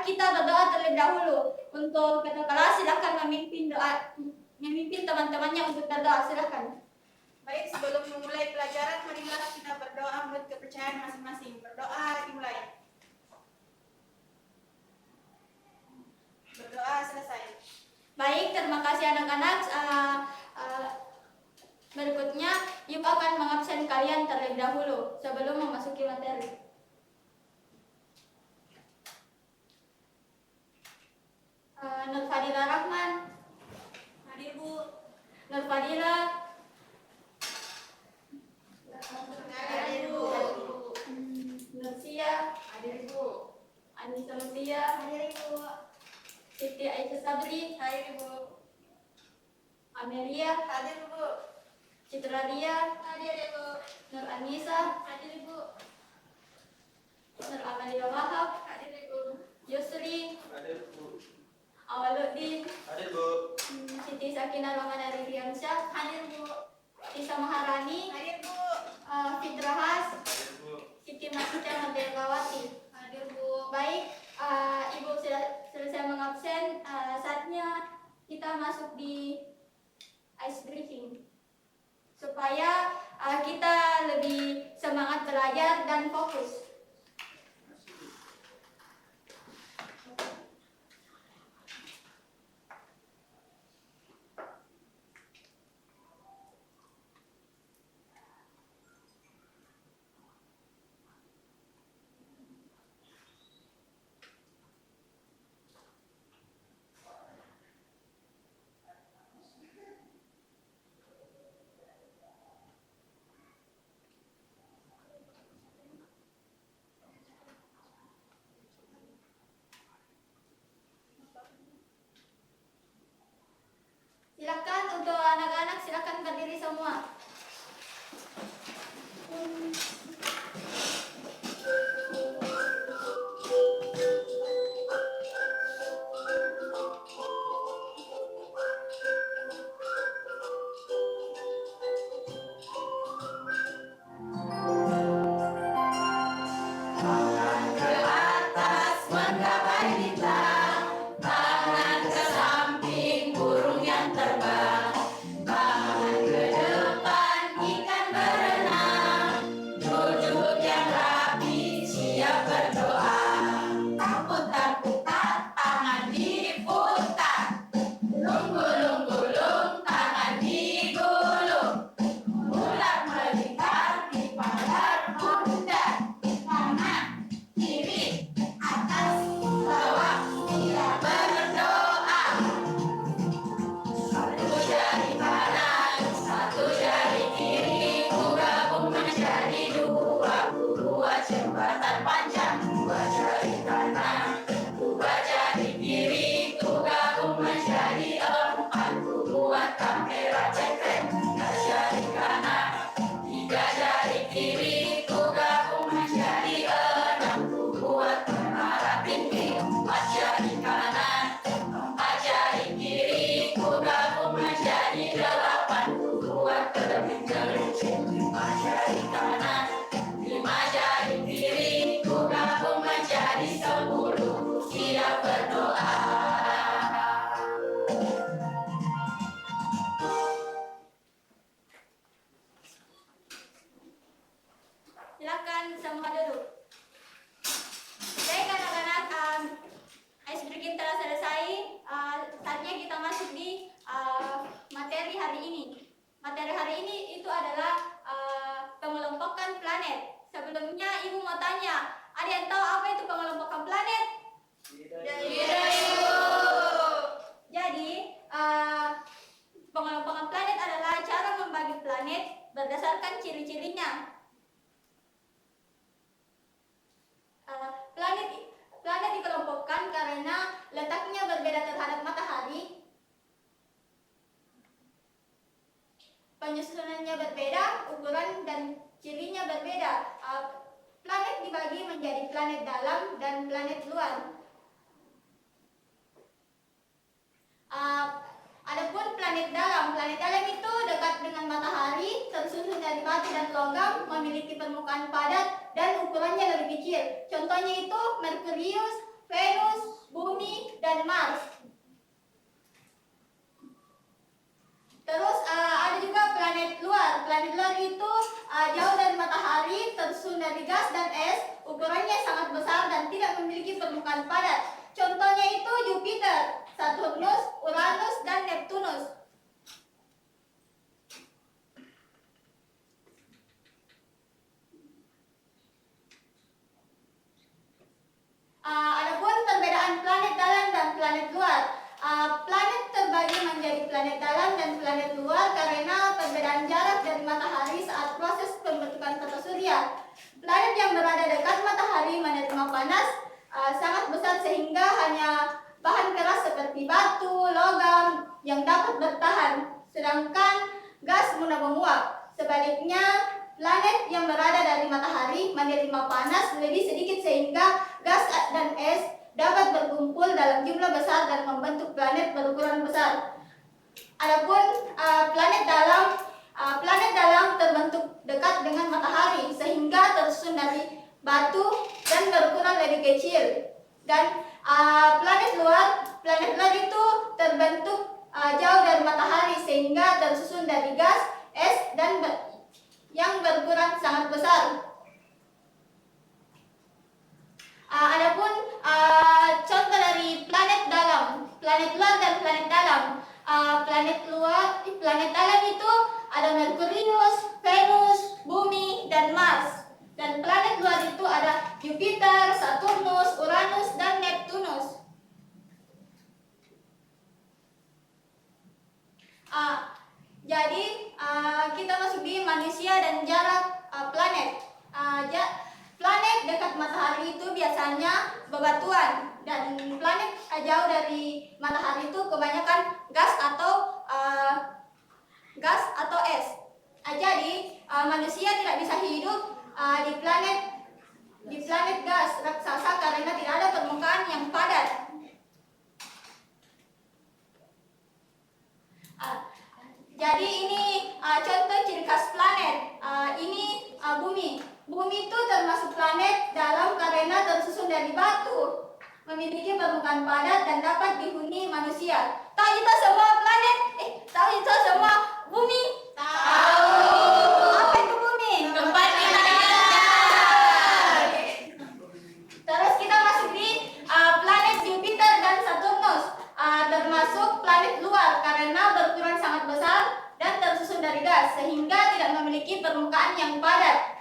kita berdoa terlebih dahulu. Untuk ketua kelas silakan memimpin teman-temannya untuk berdoa, silakan. Baik, sebelum memulai pelajaran, marilah kita berdoa menurut kepercayaan masing-masing. Berdoa dimulai. Berdoa selesai. Baik, terima kasih anak-anak. Berikutnya, Yub akan mengabsen kalian terlebih dahulu sebelum memasuki materi. Nur Fadila Rahman. Hadir, Bu. Nur Fadila. Hadir, Bu. Nur Sia. Hadir, Bu. Anissa Mutia. Hadir, Bu. Siti Aisyah Sabri. Hadir, Bu. Amelia. Hadir, Bu. Citra Ria. Hadir, Bu. Nur Anissa. Hadir, Bu. Nur Amalia Wahab. Hadir, Bu. Yusri. Hadir, Bu. Awaluddin. Hadir, Bu. Siti Sakinah Rahmana Riansyah. Hadir, Bu. Tisa Maharani. Hadir, Bu. Fitrahas. Hadir, Bu. Siti Masita Merdekawati. Hadir, Bu. Baik, Ibu sudah selesai mengabsen. Saatnya kita masuk di ice breaking supaya kita lebih semangat belajar dan fokus. Silakan untuk anak-anak, silakan berdiri semua. Silakan semua duduk. Baik anak-anak, ice breaking telah selesai. Saatnya kita masuk di materi hari ini. Materi hari ini itu adalah pengelompokan planet. Sebelumnya Ibu mau tanya, ada yang tahu apa itu pengelompokan planet? Tidak, Ibu. Jadi, pengelompokan planet adalah cara membagi planet berdasarkan ciri-cirinya. Planet dikelompokkan karena letaknya berbeda terhadap matahari, penyusunannya berbeda, ukuran dan cirinya berbeda. Planet dibagi menjadi planet dalam dan planet luar. Adapun planet dalam itu dekat dengan matahari, tersusun dari batu dan logam, memiliki permukaan padat dan ukurannya lebih kecil. Contohnya itu Merkurius, Venus, dan Mars. Terus ada juga planet luar. Planet luar itu jauh dari matahari, tersusun dari gas dan es, ukurannya sangat besar dan tidak memiliki permukaan padat. Contohnya itu Jupiter, Saturnus, Uranus, dan Neptunus. Adapun perbedaan planet dalam dan planet luar. Planet terbagi menjadi planet dalam dan planet luar karena perbedaan jarak dari matahari saat proses pembentukan tata surya. Planet yang berada dekat matahari menerima panas sangat besar sehingga hanya bahan keras seperti batu, logam yang dapat bertahan, sedangkan gas mudah menguap. Sebaliknya, planet yang berada dari matahari menerima panas lebih sedikit sehingga gas dan es dapat berkumpul dalam jumlah besar dan membentuk planet berukuran besar. Adapun planet dalam terbentuk dekat dengan matahari sehingga tersusun dari batu dan berukuran lebih kecil. Dan planet luar itu terbentuk jauh dari matahari sehingga tersusun dari gas, es, dan yang berukuran sangat besar. Adapun contoh dari planet dalam, planet luar dan planet dalam. Planet dalam itu ada Merkurius, Venus, Bumi, dan Mars. Dan planet luar itu ada Jupiter, Saturnus, Uranus, dan Neptunus. Jadi kita masuk di manusia dan jarak planet. Planet dekat matahari itu biasanya bebatuan dan planet jauh dari matahari itu kebanyakan gas atau es. Jadi manusia tidak bisa hidup di planet gas raksasa karena tidak ada permukaan yang padat. Jadi ini contoh ciri khas planet. Ini Bumi. Bumi itu termasuk planet dalam karena tersusun dari batu, memiliki permukaan padat dan dapat dihuni manusia. Tahu kita semua planet? Tahu kita semua Bumi? Tahu. Apa itu Bumi? Tempat kita Terus kita masuk di planet Jupiter dan Saturnus, termasuk planet luar karena berukuran sangat besar dan tersusun dari gas sehingga tidak memiliki permukaan yang padat.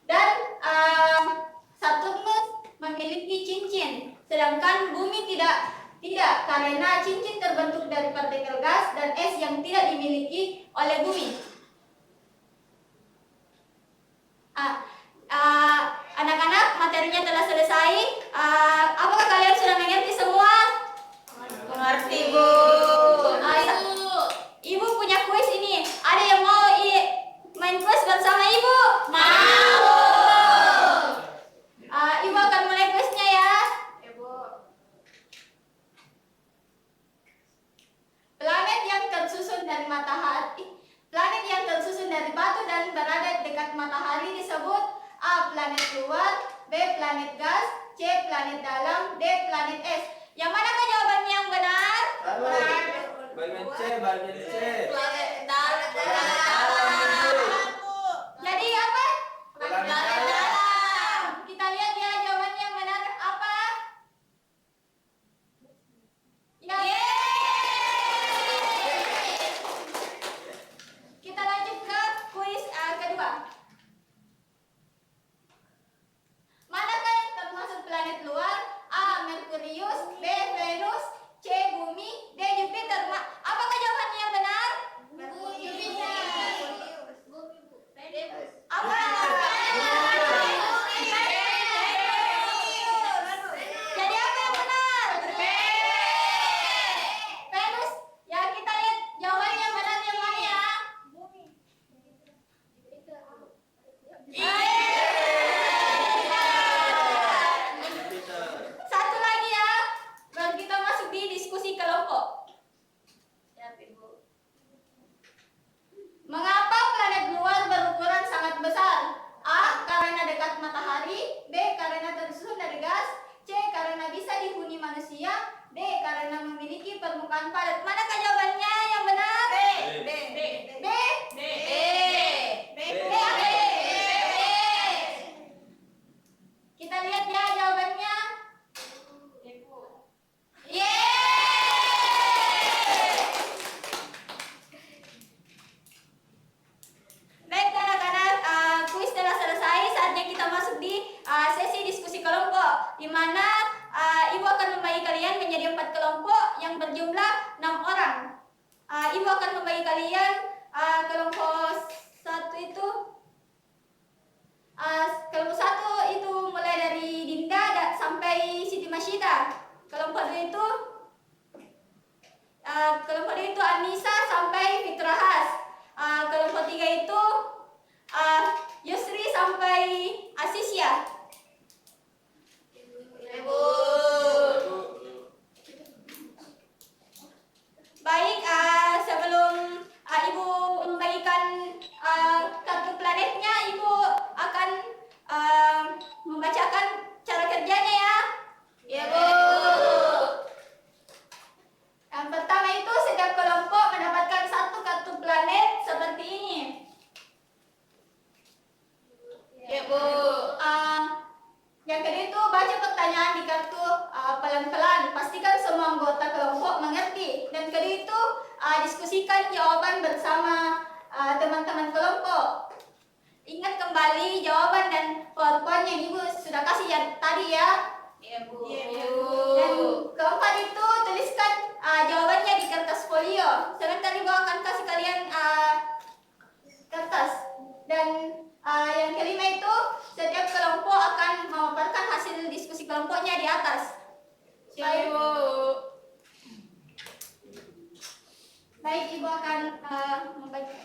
Dan Saturnus memiliki cincin, sedangkan Bumi tidak karena cincin terbentuk dari partikel gas dan es yang tidak dimiliki oleh Bumi. Anak-anak, materinya telah selesai. Apakah kalian sudah mengerti semua? mengerti, Bu. Ibu punya kuis ini. Ada yang mau main kuis bersama Ibu? Mau. Ibu akan mulai kuisnya ya. Ibu. Planet yang tersusun dari batu dan berada dekat matahari disebut A. Planet luar, B. Planet gas, C. Planet dalam, D. Planet es. Yang manakah jawabannya yang benar? Bagian C. Planet dalam. Jadi apa? Planet dalam. Kita lihat ya jawabannya yang benar apa? Ya. Kita lanjut ke kuis kedua. Manakah yang termasuk planet luar? A. Merkurius, B. Venus, C. Bumi, D. Jupiter. Apakah jawabannya yang benar? Apa? Jadi apa yang benar? Venus. Ya kita lihat jawabannya yang benar yang mana ya? Satu lagi ya, baru kita masuk di diskusi kelompok. Mengapa planet luar berukuran sangat besar? A. Karena dekat matahari, B. Karena tersusun dari gas, C. Karena bisa dihuni manusia, D. karena memiliki permukaan padat. Manakah jawabannya yang benar? B. B. B. B. B. Kita lihat ya jawabannya. Baik anak-anak, kuis telah selesai. Saatnya kita masuk di sesi diskusi kelompok, di mana Ibu akan membagi kalian menjadi 4 kelompok yang berjumlah 6 orang. Ibu akan membagi kalian kelompok satu itu mulai dari Dinda sampai Siti Masyida. Kelompok 2 itu Anissa sampai Fitrahas. Kelompok 3 itu Yusri sampai Asisya. Ibu. Baik, sebelum Ibu membagikan kartu planetnya, Ibu akan membacakan cara kerjanya ya. Ya, Bu. Yang pertama itu setiap kelompok mendapatkan 1 kartu planet seperti ini. Ya, Bu. Yang kedua itu baca pertanyaan di kartu pelan-pelan. Pastikan semua anggota kelompok mengerti. Dan kedua itu diskusikan jawaban bersama teman-teman kelompok. Ingat kembali jawaban dan PowerPoint yang Ibu sudah kasih tadi ya. Ya, Bu. Dan keempat itu tuliskan jawabannya di kertas folio. Sebentar Ibu akan kasih kalian kertas. Dan yang kelima itu setiap kelompok akan memaparkan hasil diskusi kelompoknya di atas. Siap, Bu. Baik, Ibu akan membaca.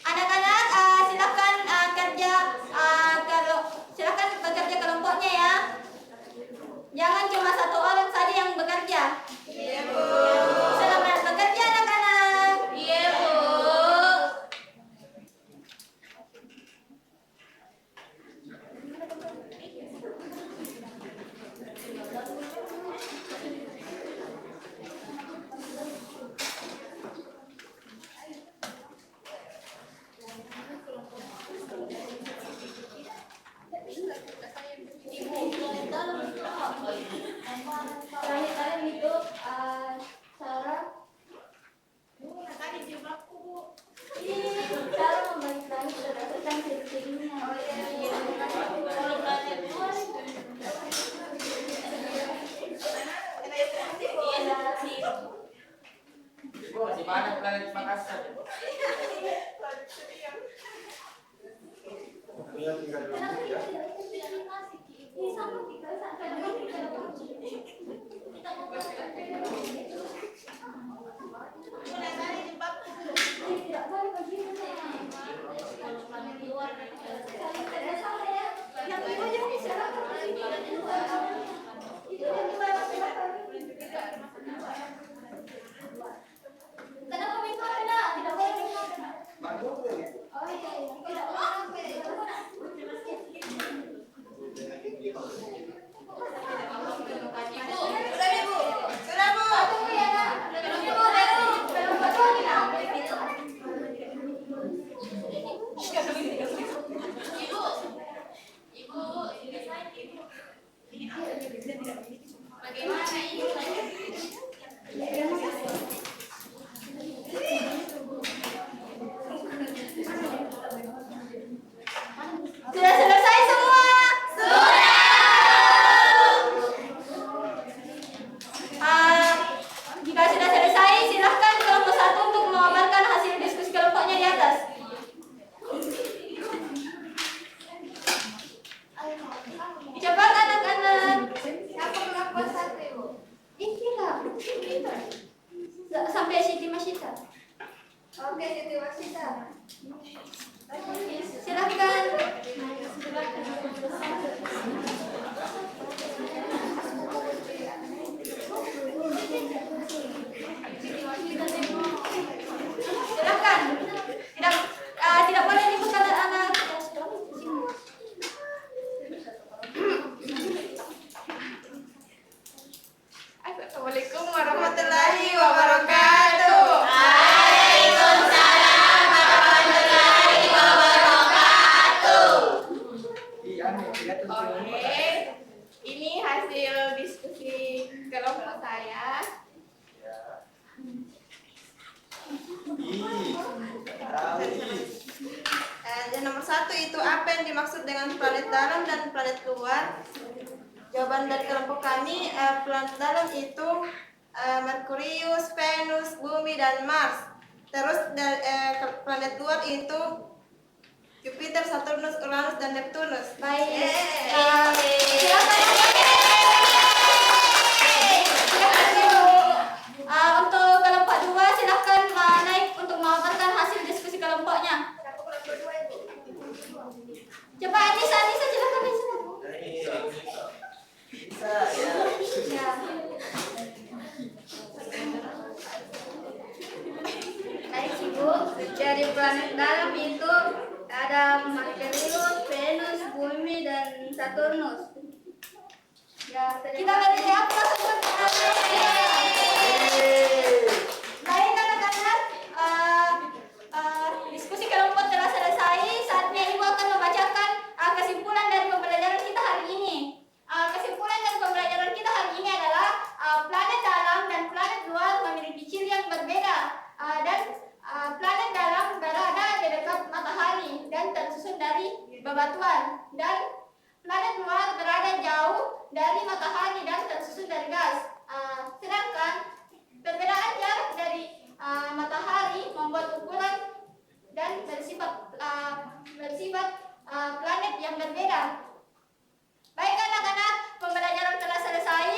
Anak-anak silakan silakan bekerja kelompoknya ya. Jangan cuma 1 orang saja yang bekerja. Iya, Bu. Selamat bekerja anak-anak. Iya, Bu. Kalian itu Sarah. Tadi jebakku, Bu. Cara membagi berdasarkan ciri-cirinya. Oh, iya. Kalau planet luas. Ibu masih banyak planet Makassar. Iya, tinggal dulu ya. Tadi jebakku, Bu. Kenapa minta pena? Tidak boleh minta pena. Bagus. Oh iya, tidak boleh. Ibu, sudah, Bu. Sudah, Bu. Tunggu ya. Sampai Siti Masita. Oke, Siti Masita. Silakan. Silakan. Tidak boleh dibuka anak. Assalamualaikum warahmatullahi wabarakatuh. Iya, tidak tentu. Oke, ini hasil diskusi kelompok saya. Ya. Ih, tahu ih. Yang nomor 1 itu apa yang dimaksud dengan planet dalam dan planet luar? Jawaban dari kelompok kami, planet dalam itu Merkurius, Venus, Bumi, dan Mars. Terus planet luar itu Jupiter, Saturnus, Uranus, dan Neptunus. Baik. Untuk kelompok 2 silakan naik untuk memaparkan hasil diskusi kelompoknya. Coba Anissa silakan Anissa. Bisa ya. Ya. Baik Ibu, dari planet dalam itu ada Merkurius, Venus, Bumi, dan Saturnus. Ya, kita beri apa Baik anak-anak, diskusi kelompok telah selesai. Saatnya Ibu akan membacakan kesimpulan dari pembelajaran kita hari ini. Kesimpulan dari pembelajaran kita hari ini adalah planet dalam dan planet luar memiliki ciri yang berbeda. Dan planet dalam berada di dekat matahari dan tersusun dari bebatuan, dan planet luar berada jauh dari matahari dan tersusun dari gas. Sedangkan perbedaan jarak dari matahari membuat ukuran dan bersifat planet yang berbeda. Baik anak-anak, pembelajaran telah selesai.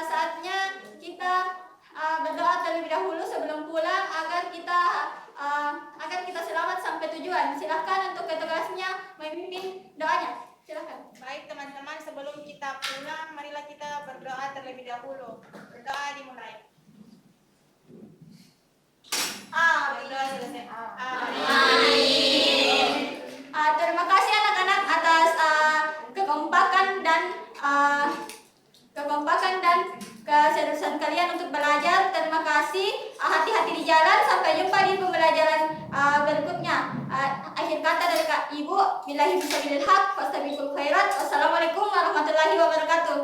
Saatnya kita berdoa terlebih dahulu sebelum pulang agar kita selamat sampai tujuan. Silakan untuk ketugasnya memimpin doanya. Silakan. Baik teman-teman, sebelum kita pulang, marilah kita berdoa terlebih dahulu. Berdoa dimulai. Berdoa selesai. Terima kasih anak-anak atas kekompakan dan keseriusan kalian untuk belajar. Terima kasih. Hati-hati di jalan. Sampai jumpa di pembelajaran berikutnya. Akhir kata dari Kak Ibu, billahi fisabilil haq, fastabiqul khairat. Wassalamualaikum warahmatullahi wabarakatuh.